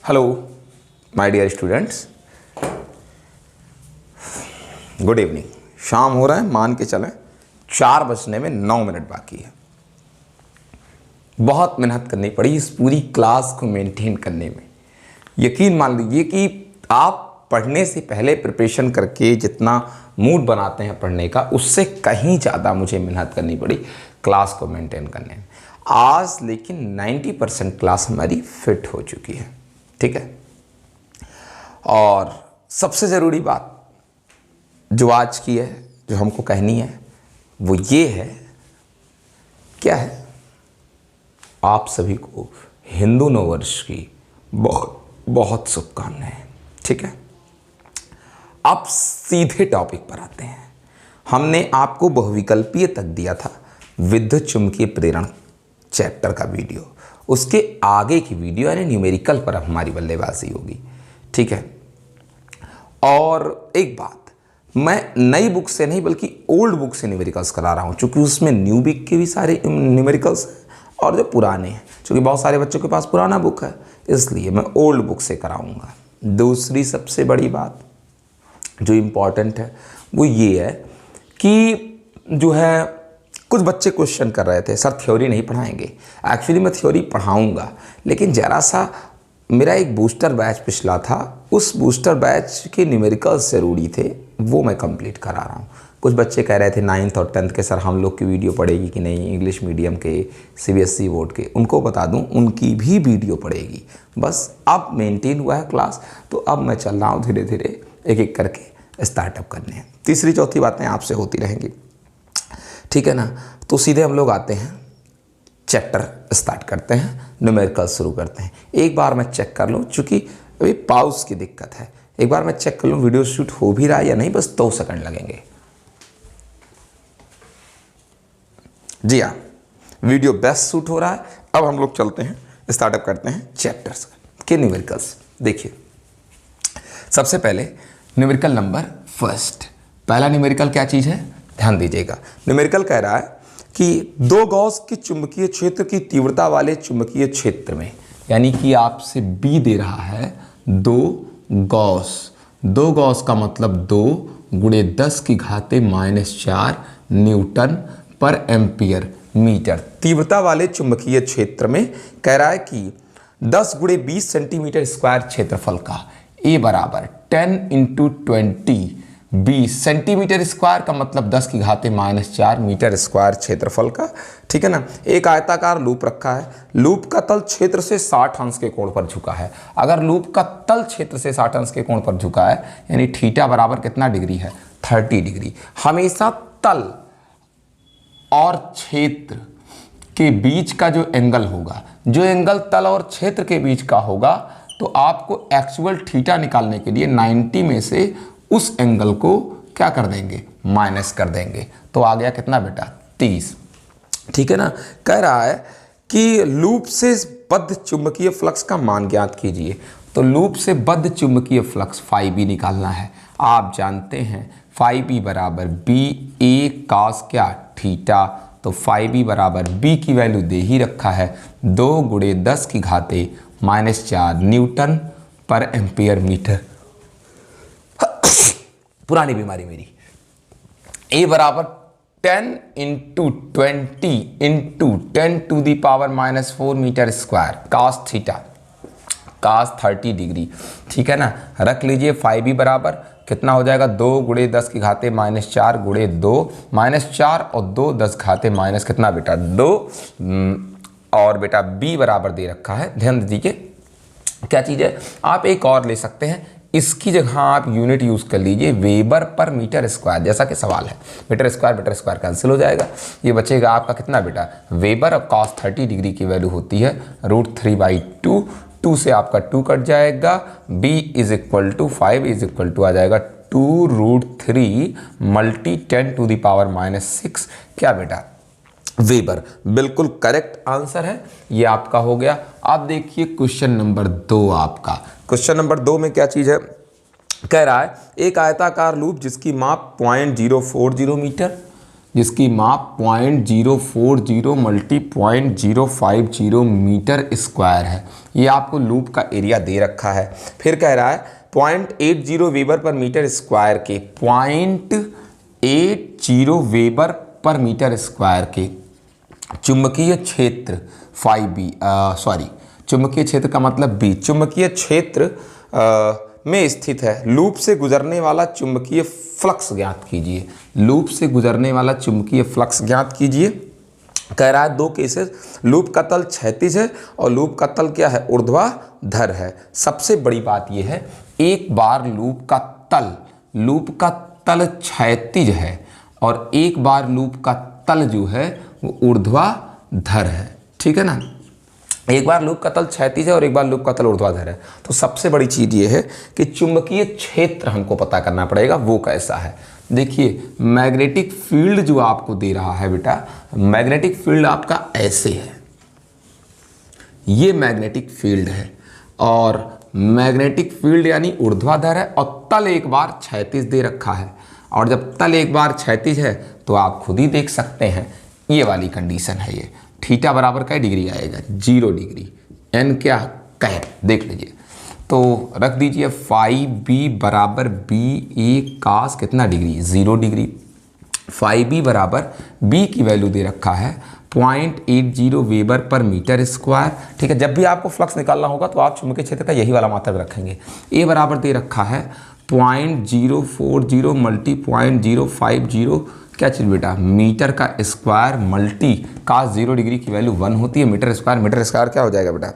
Hello my dear students, good evening. शाम हो रहा है, मान के चलें 4 बजने में 9 मिनट बाकी है। बहुत मेहनत करनी पड़ी इस पूरी क्लास को मेंटेन करने में। यकीन मान लीजिए कि आप पढ़ने से पहले प्रिपरेशन करके जितना मूड बनाते हैं पढ़ने का, उससे कहीं ज़्यादा मुझे मेहनत करनी पड़ी क्लास को मेंटेन करने में। आज लेकिन 90% क्लास हमारी फिट हो चुकी है, ठीक है। और सबसे ज़रूरी बात जो आज की है, जो हमको कहनी है, वो ये है, क्या है, आप सभी को हिंदू नववर्ष की बहुत बहुत शुभकामनाएं, ठीक है। अब सीधे टॉपिक पर आते हैं। हमने आपको बहुविकल्पीय तक दिया था विद्युत चुंबकीय प्रेरण चैप्टर का वीडियो, उसके आगे की वीडियो यानी न्यूमेरिकल पर हमारी बल्लेबाजी होगी, ठीक है। और एक बात, मैं नई बुक से नहीं बल्कि ओल्ड बुक से न्यूमेरिकल्स करा रहा हूँ, क्योंकि उसमें न्यू बुक के भी सारे न्यूमेरिकल्स हैं और जो पुराने हैं, क्योंकि बहुत सारे बच्चों के पास पुराना बुक है, इसलिए मैं ओल्ड बुक से कराऊंगा। दूसरी सबसे बड़ी बात जो इम्पॉर्टेंट है वो ये है कि जो है, कुछ बच्चे क्वेश्चन कर रहे थे, सर थ्योरी नहीं पढ़ाएंगे। एक्चुअली मैं थ्योरी पढ़ाऊंगा, लेकिन ज़रा सा मेरा एक बूस्टर बैच पिछला था, उस बूस्टर बैच के न्यूमेरिकल्स ज़रूरी थे, वो मैं कंप्लीट करा रहा हूँ। कुछ बच्चे कह रहे थे 9th और 10th के, सर हम लोग की वीडियो पड़ेगी कि नहीं, इंग्लिश मीडियम के, CBSE बोर्ड के। उनको बता दूँ उनकी भी वीडियो पड़ेगी। बस अब मेंटेन हुआ है क्लास, तो अब मैं चल रहा हूँ धीरे धीरे एक एक करके स्टार्टअप करने हैं। तीसरी चौथी बातें आपसे होती रहेंगी, ठीक है ना। तो सीधे हम लोग आते हैं, चैप्टर स्टार्ट करते हैं, न्यूमेरिकल शुरू करते हैं। एक बार मैं चेक कर लूँ, चूँकि अभी पाउस की दिक्कत है, एक बार मैं चेक कर लूँ वीडियो शूट हो भी रहा है या नहीं, बस 2 सेकंड लगेंगे। जी हाँ, वीडियो बेस्ट शूट हो रहा है। अब हम लोग चलते हैं, स्टार्टअप करते हैं चैप्टर्स के न्यूमेरिकल्स। देखिए, सबसे पहले न्यूमेरिकल नंबर फर्स्ट। पहला न्यूमेरिकल क्या चीज़ है, ध्यान दीजिएगा। न्यूमेरिकल कह रहा है कि 2 गॉस की चुंबकीय क्षेत्र की तीव्रता वाले चुंबकीय क्षेत्र में, यानी कि आपसे बी दे रहा है 2 गॉस का मतलब 2 गुणे 10 की घाते -4 न्यूटन पर एम्पियर मीटर तीव्रता वाले चुंबकीय क्षेत्र में। कह रहा है कि 10 गुणे 20 सेंटीमीटर स्क्वायर क्षेत्रफल का ए बराबर 10 × 20 20 सेंटीमीटर स्क्वायर का मतलब 10 की घाते -4 मीटर स्क्वायर क्षेत्रफल का, ठीक है ना। एक आयताकार लूप रखा है, लूप का तल क्षेत्र से 60 अंश के कोण पर झुका है। अगर लूप का तल क्षेत्र से 60 अंश के कोण पर झुका है, यानी थीटा बराबर कितना डिग्री है, 30 डिग्री। हमेशा तल और क्षेत्र के बीच का जो एंगल होगा, जो एंगल तल और क्षेत्र के बीच का होगा, तो आपको एक्चुअल थीटा निकालने के लिए 90 में से उस एंगल को क्या कर देंगे, माइनस कर देंगे। तो आ गया कितना बेटा, 30, ठीक है ना। कह रहा है कि लूप से बद्ध चुंबकीय फ्लक्स का मान ज्ञात कीजिए। तो लूप से बद्ध चुंबकीय फ्लक्स φb निकालना है। आप जानते हैं φb बराबर BA cos क्या, थीटा। तो φb बराबर b की वैल्यू दे ही रखा है, 2 गुणे 10 की घाते -4 न्यूटन पर एम्पियर मीटर। पुरानी बीमारी मेरी। ए बराबर 10 × 20 × 10⁻⁻⁴ metre square cos theta, cos 30 degree, ठीक है ना। रख लीजिए φb बराबर कितना हो जाएगा, 2 गुणे 10 की घाते -4 गुणे 2, -4 और 2 10 घाते माइनस कितना बेटा 2, और बेटा b बराबर दे रखा है। ध्यान दीजिए क्या चीज़ है, आप एक और ले सकते हैं, इसकी जगह आप यूनिट यूज़ कर लीजिए वेबर पर मीटर स्क्वायर, जैसा कि सवाल है। मीटर स्क्वायर कैंसिल हो जाएगा, ये बचेगा आपका कितना बेटा, वेबर। और cos 30 डिग्री की वैल्यू होती है √3/2, 2 से आपका 2 कट जाएगा, b = 5 आ जाएगा 2√3 × 10⁻⁻⁶ क्या बेटा, वेबर। बिल्कुल करेक्ट आंसर है, ये आपका हो गया। अब देखिए क्वेश्चन नंबर 2 आपका। क्वेश्चन नंबर 2 में क्या चीज़ है, कह रहा है एक आयताकार लूप जिसकी माप 0.040 मीटर जिसकी माप 0.040 मल्टी 0.050 मीटर स्क्वायर है। ये आपको लूप का एरिया दे रखा है। फिर कह रहा है 0.80 वेबर पर मीटर स्क्वायर के 0.80 वेबर पर मीटर स्क्वायर के चुंबकीय क्षेत्र चुंबकीय क्षेत्र का मतलब बी, चुंबकीय क्षेत्र में स्थित है। लूप से गुजरने वाला चुंबकीय फ्लक्स ज्ञात कीजिए। लूप से गुजरने वाला चुंबकीय फ्लक्स ज्ञात कीजिए। कह रहा है दो केसेस, लूप का तल क्षैतिज है और लूप का तल क्या है, ऊर्ध्वाधर है। सबसे बड़ी बात यह है, एक बार लूप का तल क्षैतिज है और एक बार लूप का तल जो है वो ऊर्ध्वाधर है। ठीक है ना, एक बार लूप का तल क्षैतिज है और एक बार लूप का तल ऊर्ध्वाधर है। तो सबसे बड़ी चीज ये है कि चुंबकीय क्षेत्र हमको पता करना पड़ेगा वो कैसा है। देखिए मैग्नेटिक फील्ड जो आपको दे रहा है बेटा, मैग्नेटिक फील्ड आपका ऐसे है, ये मैग्नेटिक फील्ड है और मैग्नेटिक फील्ड यानी ऊर्ध्वाधर है और तल एक बार क्षैतिज दे रखा है। और जब तल एक बार क्षैतिज है तो आप खुद ही देख सकते हैं, ये वाली कंडीशन है। ये थीटा बराबर क्या डिग्री आएगा, 0 डिग्री, एन क्या कैप, देख लीजिए। तो रख दीजिए फाई बी बराबर बी ए कास कितना डिग्री, 0 डिग्री। फाई बी बराबर बी की वैल्यू दे रखा है 0.80 वेबर पर मीटर स्क्वायर। ठीक है, जब भी आपको फ्लक्स निकालना होगा तो आप चुंबकीय क्षेत्र का यही वाला मात्रक रखेंगे। ए बराबर दे रखा है 0.040 मल्टी 0.050 क्या चीज़ बेटा, मीटर का स्क्वायर मल्टी कास 0 डिग्री की वैल्यू 1 होती है। मीटर स्क्वायर क्या हो जाएगा बेटा,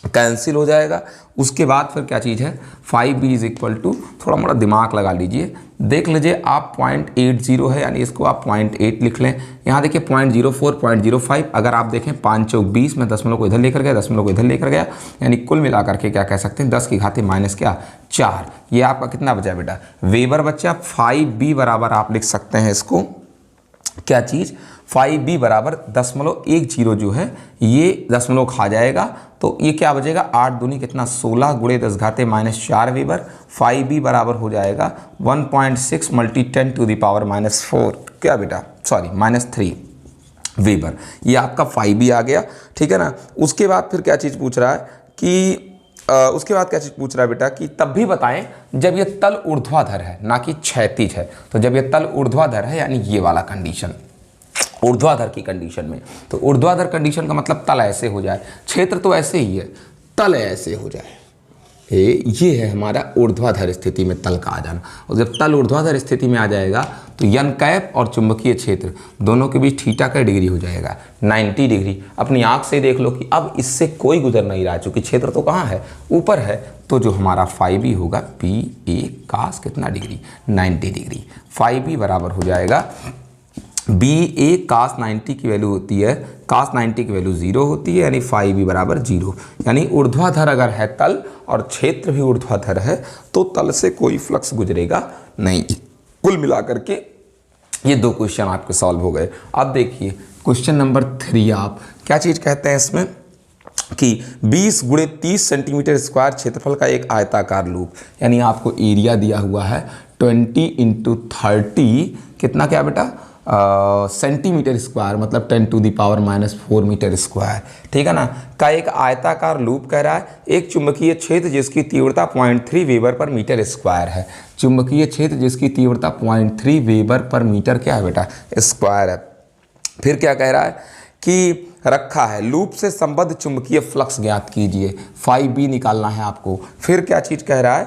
कैंसिल हो जाएगा। उसके बाद फिर क्या चीज़ है, 5b इज इक्वल टू, थोड़ा मोड़ा दिमाग लगा लीजिए, देख लीजिए आप 0.80 है यानी इसको आप 0.8 लिख लें। यहाँ देखिए 0.04 0.05, अगर आप देखें 5 चौक 20 में दशमलव को इधर लेकर गया, दशमलव को इधर लेकर गया, यानी कुल मिलाकर के क्या कह सकते हैं 10 की घात माइनस क्या 4। ये आपका कितना बचा बेटा, वेबर बचा। 5b बराबर आप लिख सकते हैं इसको क्या चीज़, 5b बराबर 0.10 जो है ये दशमलव खा जाएगा तो ये क्या बचेगा, 8 दूनी कितना 16 गुणे 10 घाते -4 वेबर। 5b बराबर हो जाएगा 1.6 मल्टी 10 टू द पावर -4 क्या बेटा, सॉरी -3 वेबर। ये आपका 5b आ गया। ठीक है ना, उसके बाद फिर क्या चीज़ पूछ रहा है कि बेटा कि तब भी बताएं जब ये तल ऊर्ध्वाधर है ना कि क्षैतिज है। तो जब ये तल ऊर्ध्वाधर है यानी ये वाला कंडीशन, ऊर्ध्वाधर की कंडीशन में, तो ऊर्ध्वाधर कंडीशन का मतलब तल ऐसे हो जाए, क्षेत्र तो ऐसे ही है, तल ऐसे हो जाए। ये है हमारा ऊर्ध्वाधर स्थिति में तल का आ जाना। और जब तल ऊर्ध्वाधर स्थिति में आ जाएगा तो यन कैप और चुंबकीय क्षेत्र दोनों के बीच थीटा का डिग्री हो जाएगा 90 डिग्री। अपनी आंख से देख लो कि अब इससे कोई गुजर नहीं रहा, चूंकि क्षेत्र तो कहाँ है, ऊपर है। तो जो हमारा 5b होगा पी ए कास कितना डिग्री, 90 डिग्री। 5b बराबर हो जाएगा बी ए कास 90 की वैल्यू होती है, कास 90 की वैल्यू 0 होती है, यानी 5b बराबर 0। यानी ऊर्ध्वाधर अगर है तल और क्षेत्र भी ऊर्ध्वाधर है तो तल से कोई फ्लक्स गुजरेगा नहीं। कुल मिलाकर के ये 2 क्वेश्चन आपके सॉल्व हो गए। अब देखिए क्वेश्चन नंबर 3, आप क्या चीज़ कहते हैं इसमें कि 20 गुणे 30 सेंटीमीटर स्क्वायर क्षेत्रफल का एक आयताकार लूप, यानी आपको एरिया दिया हुआ है 20 × 30 कितना क्या बेटा सेंटीमीटर स्क्वायर, मतलब 10 to the power -4 metre square. ठीक है ना, का एक आयताकार लूप कह रहा है। एक चुंबकीय क्षेत्र जिसकी तीव्रता 0.3 वेबर पर मीटर स्क्वायर है। चुंबकीय क्षेत्र जिसकी तीव्रता 0.3 वेबर पर मीटर क्या है बेटा, स्क्वायर है। फिर क्या कह रहा है कि रखा है लूप से संबद्ध चुंबकीय फ्लक्स ज्ञात कीजिए। 5b निकालना है आपको। फिर क्या चीज़ कह रहा है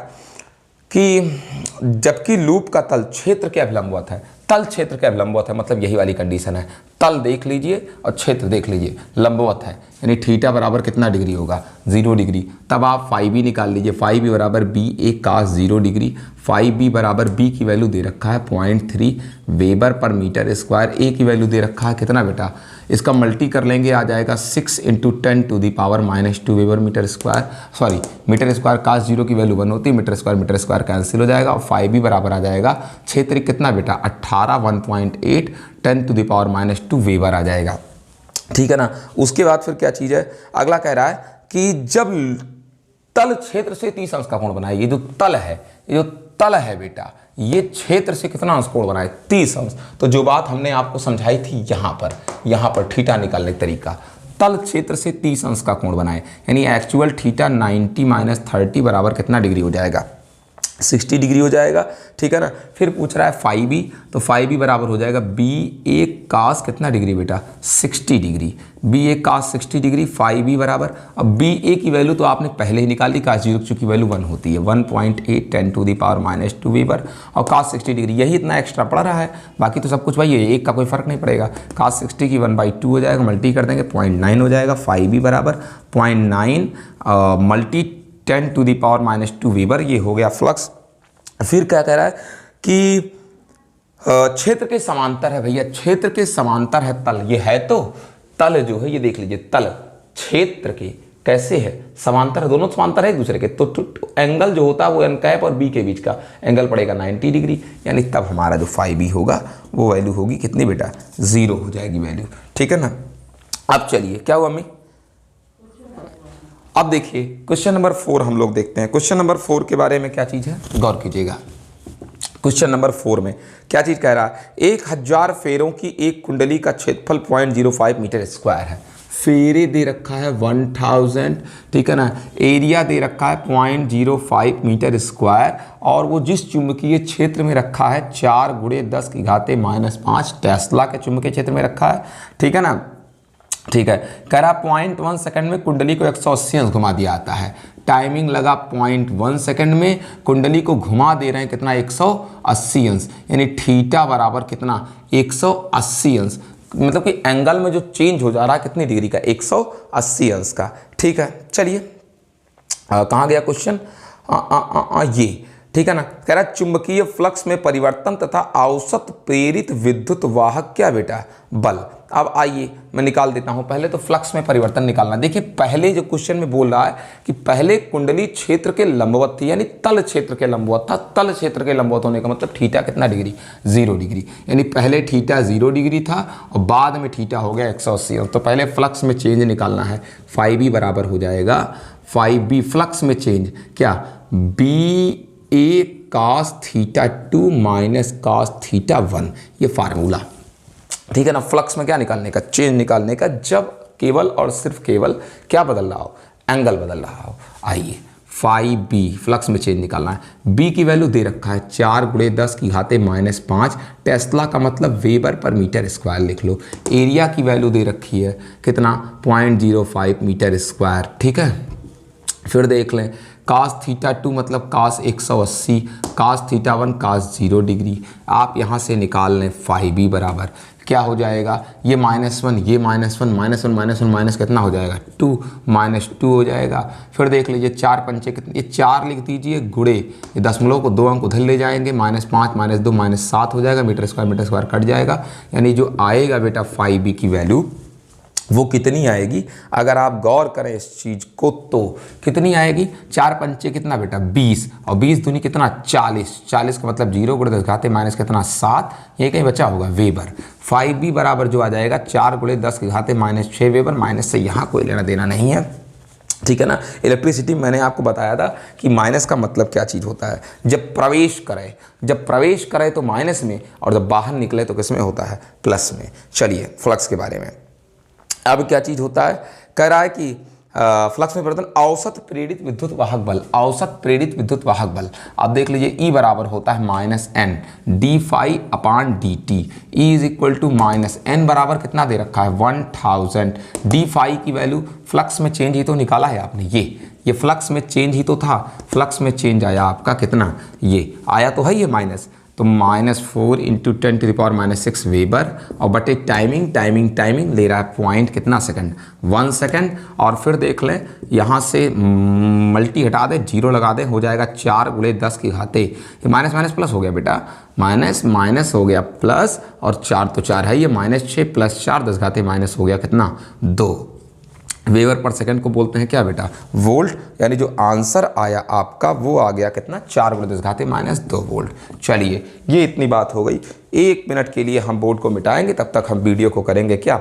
कि जबकि लूप का तल क्षेत्र के अभिलंबवत है, तल क्षेत्र के अभिलंबवत है, मतलब यही वाली कंडीशन है, तल देख लीजिए और क्षेत्र देख लीजिए, लंबवत है, यानी थीटा बराबर कितना डिग्री होगा, 0 डिग्री। तब आप 5b निकाल लीजिए। 5b बराबर B A cos 0 degree. 5b बराबर b की वैल्यू दे रखा है 0.3 वेबर पर मीटर स्क्वायर। ए की वैल्यू दे रखा है कितना बेटा, इसका मल्टी कर लेंगे आ जाएगा 6 × 10 to the power -2 weber metre square, sorry metre square cos 0 की वैल्यू 1 होती है, मीटर स्क्वायर कैंसिल हो जाएगा और 5b बराबर आ जाएगा क्षेत्र कितना बेटा 18 1.8 10 टू द पावर -2 वेबर आ जाएगा। ठीक है ना, उसके बाद फिर क्या चीज़ है, अगला कह रहा है कि जब तल क्षेत्र से 30 अंश का कोण बनाए, ये जो तल है बेटा, ये क्षेत्र से कितना अंश कोण बनाए, 30 अंश। तो जो बात हमने आपको समझाई थी यहाँ पर थीटा निकालने का तरीका, तल क्षेत्र से 30 अंश का कोण बनाए, यानी एक्चुअल थीटा 90 माइनस 30 बराबर कितना डिग्री हो जाएगा, 60 डिग्री हो जाएगा, ठीक है ना। फिर पूछ रहा है फाई बी, तो फाई बी बराबर हो जाएगा बी ए कास कितना डिग्री बेटा, 60 degree, B A cos 60 degree, phi B बराबर, अब बी ए की वैल्यू तो आपने पहले ही निकाल ली, कास 0 की वैल्यू 1 होती है, 1.8 10 टू दी पावर -2 वीबर, और कास 60 डिग्री यही इतना एक्स्ट्रा पड़ रहा है, बाकी तो सब कुछ वही है, एक का कोई फर्क नहीं पड़ेगा। कास 60 की 1/2 हो जाएगा, मल्टी कर देंगे 0.9 हो जाएगा, फाई बी बराबर 0.9 multi 10 to the power -2 weber, ये हो गया फ्लक्स। फिर क्या कह रहा है कि क्षेत्र के समांतर है भैया, क्षेत्र के समांतर है तल, ये है तो तल जो है ये देख लीजिए, तल क्षेत्र के कैसे है, समांतर है, दोनों समांतर है एक दूसरे के, तो एंगल जो होता है वो एन कैप और बी के बीच का एंगल पड़ेगा 90 डिग्री, यानी तब हमारा जो फाई बी होगा वो वैल्यू होगी कितनी बेटा, 0 हो जाएगी वैल्यू, ठीक है ना। अब चलिए क्या हुआ अम्मी, अब देखिए क्वेश्चन नंबर 4 हम लोग देखते हैं। क्वेश्चन नंबर 4 के बारे में क्या चीज़ है, गौर कीजिएगा। क्वेश्चन नंबर 4 में क्या चीज़ कह रहा है, 1000 फेरों की एक कुंडली का क्षेत्रफल 0.05 मीटर स्क्वायर है, फेरे दे रखा है 1000, ठीक है ना, एरिया दे रखा है 0.05 मीटर स्क्वायर, और वो जिस चुंबकीय क्षेत्र में रखा है 4 × 10⁻⁵ टेस्ला के चुंबकीय क्षेत्र में रखा है, ठीक है ना, ठीक है। कह रहा 0.1 सेकंड में कुंडली को 180 अंश घुमा दिया जाता है, टाइमिंग लगा 0.1 सेकंड में, कुंडली को घुमा दे रहे हैं कितना, 180 अंश, यानी थीटा बराबर कितना, 180 अंश, मतलब कि एंगल में जो चेंज हो जा रहा है कितनी डिग्री का, 180 अंश का, ठीक है। चलिए कहाँ गया क्वेश्चन, ये ठीक है ना, कह रहा चुंबकीय फ्लक्स में परिवर्तन तथा औसत प्रेरित विद्युत वाहक क्या बेटा, बल। अब आइए मैं निकाल देता हूं, पहले तो फ्लक्स में परिवर्तन निकालना। देखिए पहले जो क्वेश्चन में बोल रहा है कि पहले कुंडली क्षेत्र के लंबवत थी, यानी तल क्षेत्र के लंबवत था, तल क्षेत्र के लंबवत होने का मतलब थीटा कितना डिग्री, 0 डिग्री, यानी पहले थीटा 0 डिग्री था और बाद में थीटा हो गया 180 अंश। तो पहले फ्लक्स में चेंज निकालना है, फाई बी बराबर हो जाएगा, फाई बी फ्लक्स में चेंज क्या, B A cos theta 2 minus cos theta 1, ये फार्मूला, ठीक है ना। फ्लक्स में क्या निकालने का, चेंज निकालने का, जब केवल और सिर्फ केवल क्या बदल रहा हो, एंगल बदल रहा हो। आइए फाई बी फ्लक्स में चेंज निकालना है, बी की वैल्यू दे रखा है 4 × 10⁻⁵ टेस्ला का मतलब वेबर पर मीटर स्क्वायर लिख लो, एरिया की वैल्यू दे रखी है कितना, 0.05 मीटर स्क्वायर, ठीक है। फिर देख लें कास थीटा 2 मतलब कास 180, कास थीटा 1 कास 0 डिग्री, आप यहाँ से निकाल लें फाई बी बराबर क्या हो जाएगा, ये -1, ये -1, -1 -1 माइनस कितना हो जाएगा, 2 -2 हो जाएगा। फिर देख लीजिए 4 पंचे कितने, ये 4 लिख दीजिए, गुणे ये दशमलव को 2 अंक उधर ले जाएंगे, -5 -2 -7 हो जाएगा, मीटर स्क्वायर कट जाएगा, यानी जो आएगा बेटा फाई बी की वैल्यू वो कितनी आएगी, अगर आप गौर करें इस चीज़ को तो कितनी आएगी, 4 पंचे कितना बेटा 20, और 20 दूनी कितना 40, 40 का मतलब 0 × 10⁻⁻ माइनस कितना 7, ये कहीं बचा होगा वेबर। फाई बी बराबर जो आ जाएगा 4 × 10⁻⁻6 वेबर, माइनस से यहाँ कोई लेना देना नहीं है, ठीक है ना। इलेक्ट्रिसिटी मैंने आपको बताया था कि माइनस का मतलब क्या चीज़ होता है, जब प्रवेश करे तो माइनस में, और जब बाहर निकले तो किस में होता है, प्लस में। चलिए फ्लक्स के बारे में अब क्या चीज़ होता है, कह रहा है कि फ्लक्स में परिवर्तन औसत प्रेरित विद्युत वाहक बल, औसत प्रेरित विद्युत वाहक बल, आप देख लीजिए E बराबर होता है -n d∅/dt, E = -n बराबर कितना दे रखा है 1000, d∅ की वैल्यू फ्लक्स में चेंज ही तो निकाला है आपने, ये फ्लक्स में चेंज ही तो था, फ्लक्स में चेंज आया आपका कितना, ये आया तो है ये माइनस, तो -4 × 10⁻⁻6 वेबर, और बटे टाइमिंग ले रहा है पॉइंट कितना सेकंड, 1 सेकंड, और फिर देख लें यहाँ से मल्टी हटा दे, 0 लगा दे, हो जाएगा 4 × 10⁻, ये माइनस प्लस हो गया बेटा, माइनस हो गया प्लस, और 4 तो 4 है, ये -6 + 4 10⁻⁻ हो गया कितना 2 वेबर पर सेकंड को बोलते हैं क्या बेटा, वोल्ट, यानी जो आंसर आया आपका वो आ गया कितना 4 × 10⁻² वोल्ट। चलिए ये इतनी बात हो गई, 1 मिनट के लिए हम बोर्ड को मिटाएंगे, तब तक हम वीडियो को करेंगे क्या